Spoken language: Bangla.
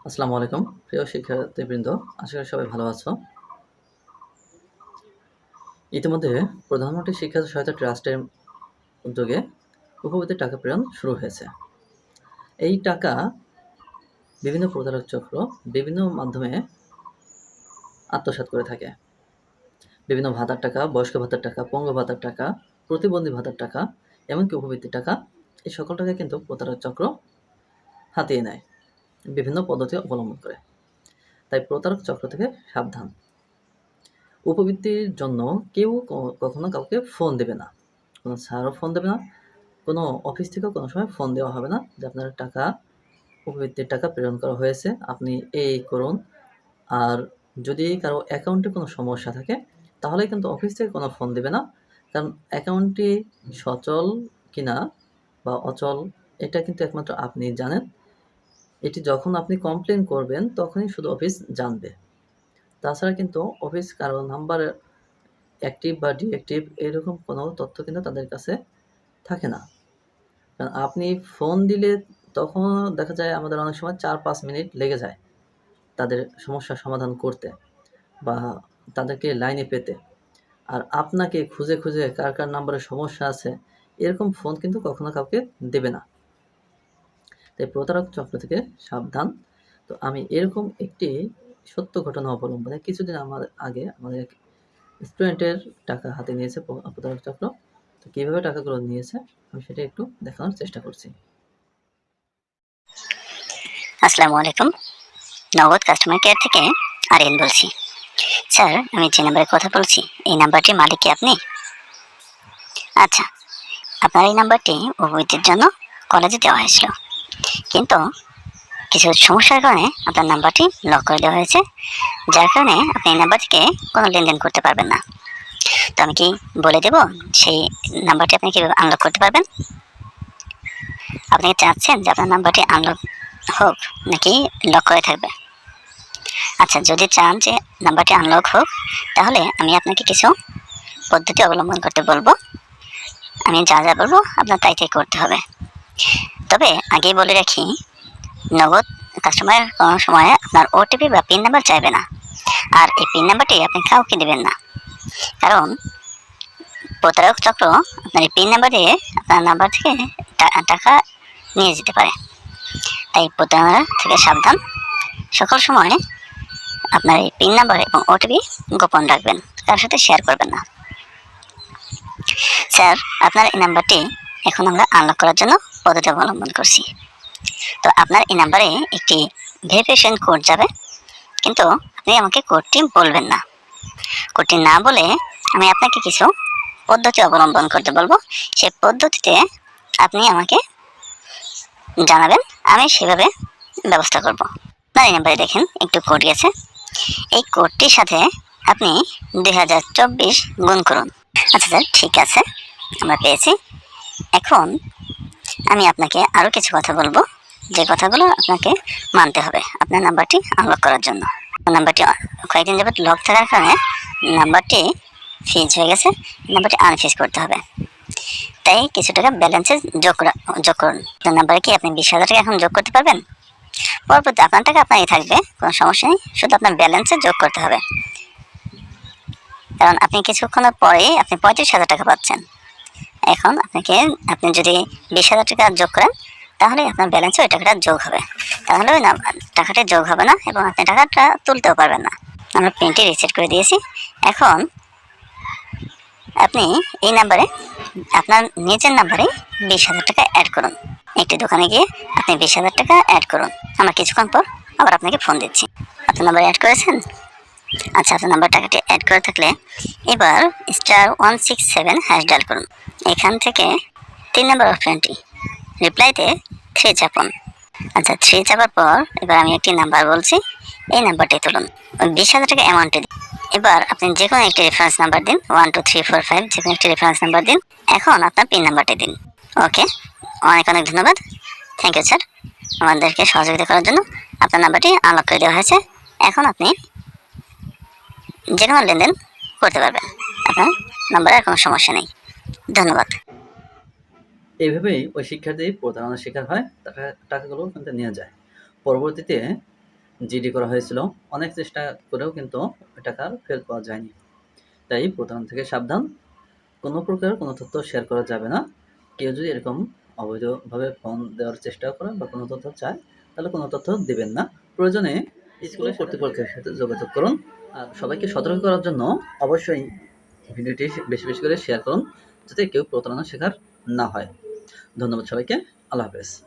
আসসালামু আলাইকুম প্রিয় শিক্ষার্থীবৃন্দ, আশা করি সবাই ভালো আছো। ইতিমধ্যে প্রধানমন্ত্রী শিক্ষা সহায়তা ট্রাস্টের উদ্যোগে উপবৃত্তির টাকা প্রেরণ শুরু হয়েছে। এই টাকা বিভিন্ন প্রতারক চক্র বিভিন্ন মাধ্যমে আত্মসাৎ করে থাকে। বিভিন্ন ভাতার টাকা, বয়স্ক ভাতার টাকা, পঙ্গু ভাতার টাকা, প্রতিবন্ধী ভাতার টাকা, এমনকি উপবৃত্তির টাকা, এই সকল টাকা কিন্তু প্রতারক চক্র হাতিয়ে নেয় বিভিন্ন পদ্ধতি অবলম্বন করে। তাই প্রতারক চক্র থেকে সাবধান। উপবৃত্তির জন্য কেউ কখনো কাউকে ফোন দেবে না, কোনো স্যারও ফোন দেবে না, কোনো অফিস থেকেও কোনো সময় ফোন দেওয়া হবে না যে আপনার টাকা, উপবৃত্তির টাকা প্রেরণ করা হয়েছে, আপনি এই করুন। আর যদি কারো অ্যাকাউন্টে কোনো সমস্যা থাকে তাহলে কিন্তু অফিস থেকে কোনো ফোন দেবে না, কারণ অ্যাকাউন্টটি সচল কিনা বা অচল এটা কিন্তু একমাত্র আপনি জানেন। এটি যখন আপনি কমপ্লেন করবেন তখনই শুধু অফিস জানবে। তাছাড়া কিন্তু অফিস কারো নাম্বার অ্যাক্টিভ বা ডিঅ্যাক্টিভ এরকম কোনো তথ্য কিন্তু তাদের কাছে থাকে না। কারণ আপনি ফোন দিলে তখন দেখা যায় আমাদের অনেক সময় ৪-৫ মিনিট লেগে যায় তাদের সমস্যার সমাধান করতে বা তাদেরকে লাইনে পেতে। আর আপনাকে খুঁজে, খুঁজে কার নাম্বারে সমস্যা আছে এরকম ফোন কিন্তু কখনো কাউকে দেবে না। তাই প্রতারক চক্র থেকে সাবধান। তো আমি এরকম একটি সত্য ঘটনা অবলম্বনে কিছুদিন আগে আমাদের এক স্টুডেন্টের টাকা হাতে নিয়েছে প্রতারক চক্র। তো কীভাবে টাকাগুলো নিয়েছে আমি সেটা একটু দেখানোর চেষ্টা করছি। আসসালামু আলাইকুম, নগদ কাস্টমার কেয়ার থেকে আরিয়ান বলছি। স্যার, আমি যে নাম্বারে কথা বলছি এই নাম্বারটির মালিক কি আপনি? আচ্ছা, আপনার এই নাম্বারটি উপবৃত্তির জন্য কলেজে দেওয়া হয়েছিল, কিন্তু কিছু সমস্যার কারণে আপনার নাম্বারটি লক করে দেওয়া হয়েছে, যার কারণে আপনি এই নাম্বার থেকে কোনো লেনদেন করতে পারবেন না। তো আমি কি বলে দেব সেই নাম্বারটি আপনি কীভাবে আনলক করতে পারবেন? আপনি কি চাচ্ছেন যে আপনার নাম্বারটি আনলক হোক নাকি লক করে থাকবে? আচ্ছা, যদি চান যে নাম্বারটি আনলক হোক তাহলে আমি আপনাকে কিছু পদ্ধতি অবলম্বন করতে বলবো। আমি যা যা বলবো আপনার তাই তাই করতে হবে। তবে আগেই বলে রাখি, নগদ কাস্টমার কোনো সময় আপনার ওটিপি বা পিন নাম্বার চাইবে না, আর এই পিন নাম্বারটি আপনি কাউকে দেবেন না, কারণ প্রতারক চক্র আপনার এই পিন নাম্বার দিয়ে আপনার নাম্বার থেকে টাকা নিয়ে যেতে পারে। তাই প্রতারণা থেকে সাবধান। সকল সময় আপনার এই পিন নাম্বার এবং ওটিপি গোপন রাখবেন, কারোর সাথে শেয়ার করবেন না। স্যার, আপনার এই নাম্বারটি এখন আমরা আনলক করার জন্য পদ্ধতি অবলম্বন করছি। তো আপনার এই নাম্বারে একটি ভেরিফিকেশন কোড যাবে, কিন্তু আপনি আমাকে কোডটি বলবেন না। কোডটি না বলে আমি আপনাকে কিছু পদ্ধতি অবলম্বন করতে বলবো। সেই পদ্ধতিতে আপনি আমাকে জানাবেন, আমি সেভাবে ব্যবস্থা করব। আপনার এই নাম্বারে দেখেন একটু কোড গেছে, এই কোডটির সাথে আপনি 2024 গুণ করুন। আচ্ছা স্যার, ঠিক আছে, আমরা পেয়েছি। এখন আমি আপনাকে আরও কিছু কথা বলবো, যে কথাগুলো আপনাকে মানতে হবে আপনার নাম্বারটি আনলক করার জন্য। নাম্বারটি কয়েকদিন যাবত লক থাকার কারণে নাম্বারটি ফ্রিজ হয়ে গেছে, নাম্বারটি আনফ্রিজ করতে হবে। তাই কিছু টাকা ব্যালেন্সে যোগ করুন। আপনার নাম্বারে কি আপনি 20,000 টাকা এখন যোগ করতে পারবেন? পরবর্তী আপনার টাকা আপনারই থাকবে, কোনো সমস্যা নেই, শুধু আপনার ব্যালেন্সে যোগ করতে হবে। কারণ আপনি কিছুক্ষণের পরেই আপনি 35,000 টাকা পাচ্ছেন। এখন আপনি যদি 20,000 টাকা যোগ করেন তাহলে আপনার ব্যালেন্সে ওই টাকাটা যোগ হবে, তাহলে ওই টাকাটা যোগ হবে না এবং আপনি টাকাটা তুলতেও পারবেন না। আমরা পিনটি রিসেট করে দিয়েছি। এখন আপনি এই নাম্বারে আপনার নিজের নাম্বারে 20,000 টাকা অ্যাড করুন। একটি দোকানে গিয়ে আপনি 20,000 টাকা অ্যাড করুন। আমরা কিছুক্ষণ পর আবার আপনাকে ফোন দিচ্ছি। আপনার নাম্বার অ্যাড করেছেন? আচ্ছা, আপনার নাম্বার টাকাটি অ্যাড করে থাকলে এবার *167# ডায়াল করুন। এখান থেকে 3 নম্বর অপশনটি রিপ্লাইতে 3 চাপুন। আচ্ছা, 3 চাপার পর এবার আমি একটি নাম্বার বলছি, এই নাম্বারটি তুলুন। 20,000 টাকা অ্যামাউন্টে দিন। এবার আপনি যে কোনো একটি রেফারেন্স নাম্বার দিন, 1 2 3 4 5 যে কোনো একটি রেফারেন্স নাম্বার দিন। এখন আপনার পিন নাম্বারটি দিন। ওকে, অনেক অনেক ধন্যবাদ। থ্যাংক ইউ স্যার, আমাদেরকে সহযোগিতা করার জন্য। আপনার নাম্বারটি আনলক করে দেওয়া হয়েছে। এখন আপনি যে কোনো লেনদেন করতে পারবেন, আপনার নাম্বারে কোনো সমস্যা নেই। ধন্যবাদ। এইভাবেই ওই শিক্ষার্থী প্রতারণার শিকার হয়, টাকাগুলো কিন্তু নিয়ে যায়। পরবর্তীতে জিডি করা হয়েছিল। অনেক চেষ্টা করেও কিন্তু ওই টাকার ফেরত পাওয়া যায়নি। তাই প্রতারণা থেকে সাবধান। কোনো প্রকার কোনো তথ্য শেয়ার করা যাবে না। কেউ যদি এরকম অবৈধভাবে ফোন দেওয়ার চেষ্টা করে বা কোনো তথ্য চায়, তাহলে কোনো তথ্য দিবেন না। প্রয়োজনে স্কুলের কর্তৃপক্ষের সাথে যোগাযোগ করুন। আর সবাইকে সতর্ক করার জন্য অবশ্যই ভিডিওটি বেশি বেশি করে শেয়ার করুন, যাতে কেউ প্রতারণার শিকার না হয়। ধন্যবাদ সবাইকে। আল্লাহ হাফেজ।